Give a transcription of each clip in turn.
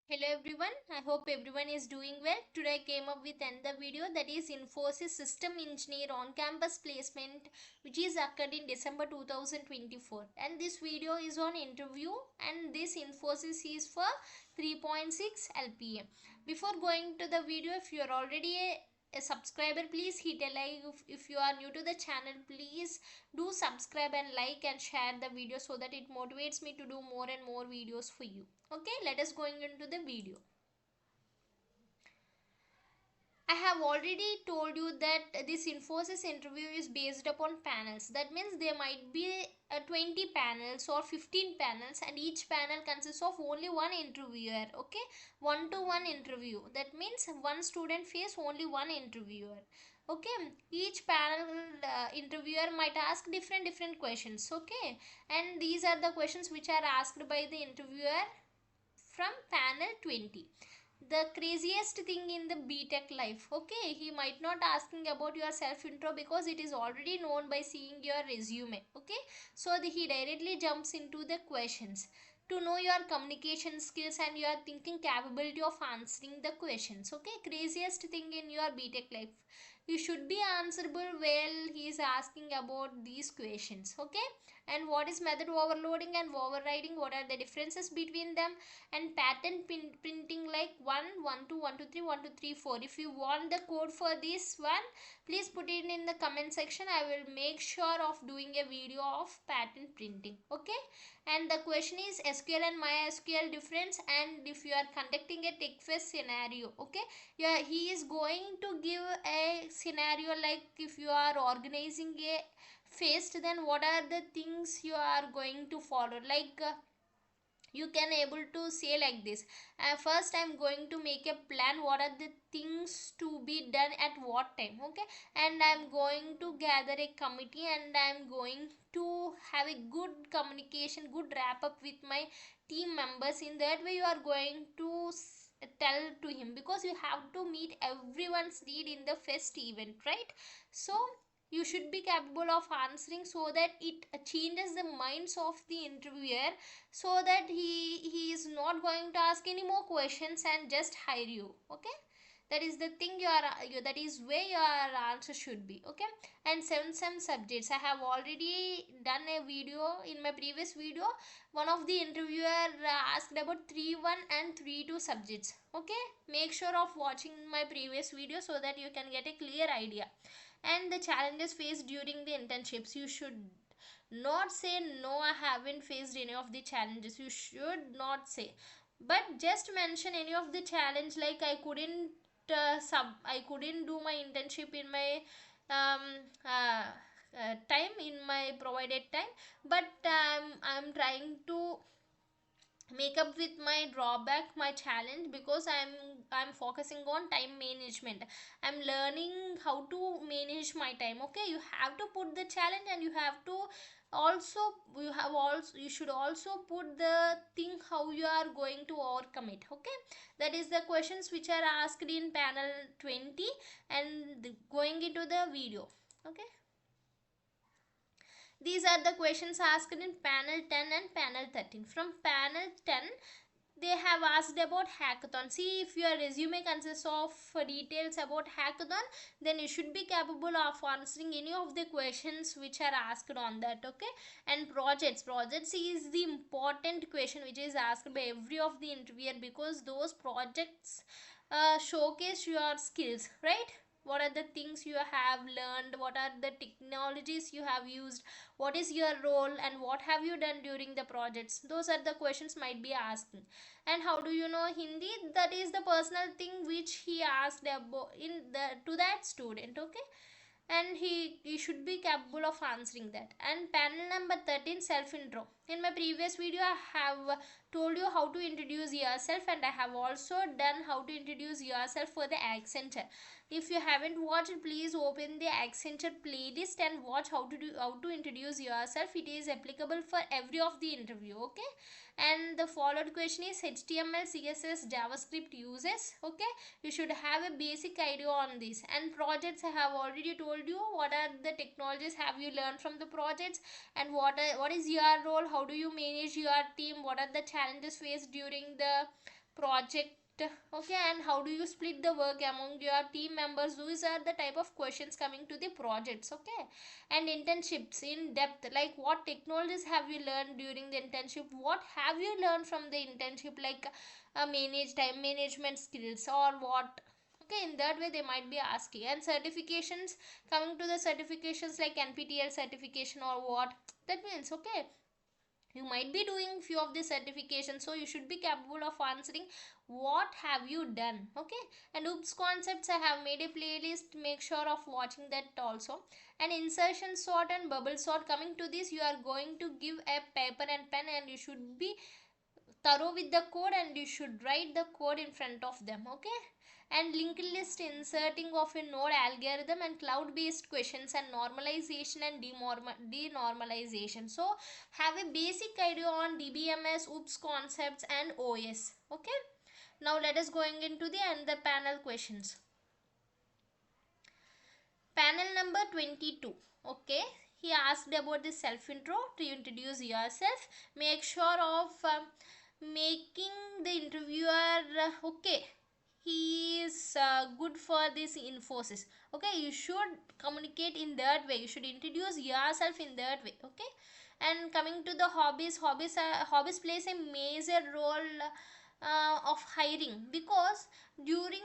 Hello everyone, I hope everyone is doing well. Today I came up with another video, that is Infosys System Engineer on campus placement, which is occurred in December 2024. And this video is on interview, and this Infosys is for 3.6 LPA. Before going to the video, if you are already a subscriber, please hit a like. If you are new to the channel, please do subscribe and like and share the video so that it motivates me to do more and more videos for you. Okay, let us going into the video. I have already told you that this Infosys interview is based upon panels. That means there might be 20 panels or 15 panels, and each panel consists of only one interviewer. Okay, one to one interview. That means one student face only one interviewer. Okay, each panel interviewer might ask different questions. Okay, and these are the questions which are asked by the interviewer from panel 20. The craziest thing in the BTech life. Okay, he might not asking about your self intro because it is already known by seeing your resume. Okay, so he directly jumps into the questions to know your communication skills and your thinking capability of answering the questions. Okay, craziest thing in your BTech life, you should be answerable well. He is asking about these questions. Okay, and what is method overloading and overriding, what are the differences between them, and pattern printing like 1 1 2 1 2 3 1 2 3 4. If you want the code for this one, please put it in the comment section. I will make sure of doing a video of pattern printing. Okay, and the question is SQL and MySQL difference, and if you are conducting a tech fest scenario. Okay, yeah, he is going to give a scenario like if you are organizing a fest, then what are the things you are going to follow, like you can able to say like this. First I'm going to make a plan, what are the things to be done at what time. Okay, and I'm going to gather a committee, and I'm going to have a good communication, good wrap up with my team members. In that way you are going to tell to him, because you have to meet everyone's need in the fest event, right? So you should be capable of answering so that it changes the minds of the interviewer, so that he is not going to ask any more questions and just hire you. Okay, that is the thing that is where your answer should be. Okay, and some subjects I have already done a video. In my previous video, one of the interviewer asked about 3.1 and 3.2 subjects. Okay, make sure of watching my previous video so that you can get a clear idea. And the challenges faced during the internships, you should not say no, I haven't faced any of the challenges. You should not say, but just mention any of the challenge, like I couldn't do my internship in my um, time, in my provided time, but I'm trying to make up with my drawback, my challenge, because I'm focusing on time management. I'm learning how to manage my time. Okay, you have to put the challenge, and you have to also, you should also put the thing how you are going to overcome it. Okay, that is the questions which are asked in panel 20, and going into the video. Okay, these are the questions asked in panel 10 and panel 13. From panel 10, they have asked about hackathon. See, if your resume consists of details about hackathon, then you should be capable of answering any of the questions which are asked on that. Okay, and projects is the important question which is asked by every of the interviewer, because those projects showcase your skills, right? What are the things you have learned, what are the technologies you have used, what is your role, and what have you done during the projects. Those are the questions might be asking. And how do you know Hindi, that is the personal thing which he asked about in the to that student. Okay, and he should be capable of answering that. And panel number 13, self intro. In my previous video I have told you how to introduce yourself, and I have also done how to introduce yourself for the Accenture. If you haven't watched, please open the Accenture playlist and watch how to introduce yourself. It is applicable for every of the interview. Okay, and the followed question is HTML, CSS, JavaScript uses. Okay, you should have a basic idea on this. And projects, I have already told you what are the technologies have you learned from the projects, and what is your role, how do you manage your team, what are the challenges faced during the project. Okay, and how do you split the work among your team members? These are the type of questions coming to the projects. Okay, and internships in depth, like what technologies have you learned during the internship, what have you learned from the internship, like manage time management skills or what. Okay, in that way they might be asking. And certifications, coming to the certifications like nptel certification or what, that means okay, you might be doing few of the certifications, so you should be capable of answering what have you done. Okay, and oops concepts, I have made a playlist, make sure of watching that also. And insertion sort and bubble sort, coming to this, you are going to give a paper and pen and you should be thorough with the code and you should write the code in front of them. Okay, and linked list, inserting of a node algorithm and cloud based questions and normalization and denormalization. So have a basic idea on dbms, oops concepts and os. Okay, now let us going into the another panel questions. Panel number 22. Okay, he asked about the self intro, to introduce yourself, make sure of making the interviewer okay, he is good for this Infosys. Okay, you should communicate in that way, you should introduce yourself in that way. Okay, and coming to the hobbies, hobbies plays a major role of hiring, because during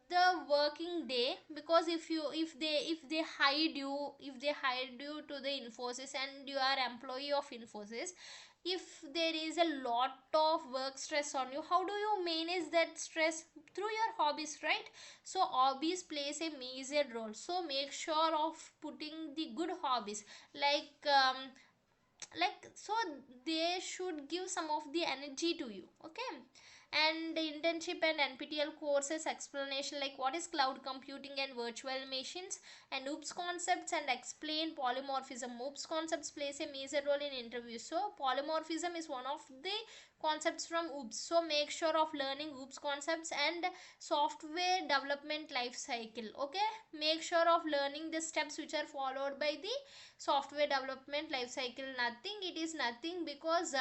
the working day, because if they hired you to the Infosys and you are employee of Infosys, if there is a lot of work stress on you, how do you manage that stress? Through your hobbies, right? So hobbies plays a major role, so make sure of putting the good hobbies, like so they should give some of the energy to you. Okay, and the internship and nptel courses explanation, like what is cloud computing and virtual machines, and oops concepts and explain polymorphism. Oops concepts plays a major role in interviews, so polymorphism is one of the concepts from oops, so make sure of learning oops concepts. And software development life cycle, okay, make sure of learning the steps which are followed by the software development life cycle. Nothing, it is nothing, because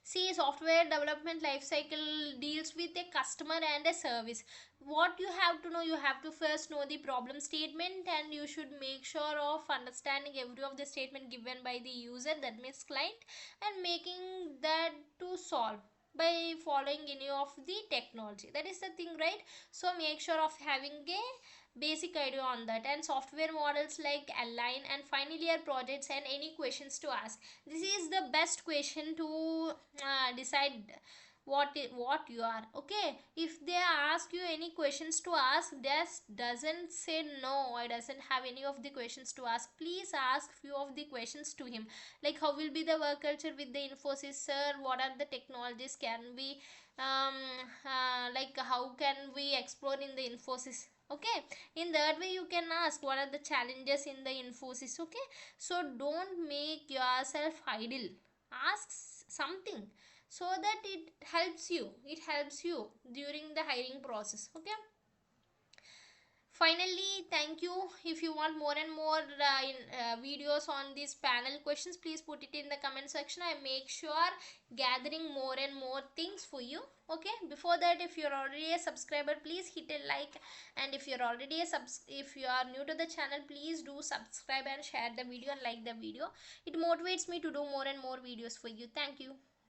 see, software development life cycle deals with a customer and a service. What you have to know, you have to first know the problem statement and you should make sure of understanding every of the statement given by the user, that means client, and making that to solve by following any of the technology. That is the thing, right? So make sure of having a basic idea on that. And software models like align and final year projects and any questions to ask. This is the best question to decide what you are. Okay, if they ask you any questions to ask, just doesn't say no, I doesn't have any of the questions to ask, please ask few of the questions to him, like how will be the work culture with the Infosys, sir, what are the technologies can we like how can we explore in the Infosys. Okay, in that way you can ask what are the challenges in the Infosys. Okay, so don't make yourself idle, ask something, so that it helps you during the hiring process. Okay, finally, thank you. If you want more and more videos on these panel questions, please put it in the comment section. I make sure gathering more and more things for you. Okay, before that, if you're already a subscriber, please hit a like, and if you're already if you are new to the channel, please do subscribe and share the video and like the video. It motivates me to do more and more videos for you. Thank you.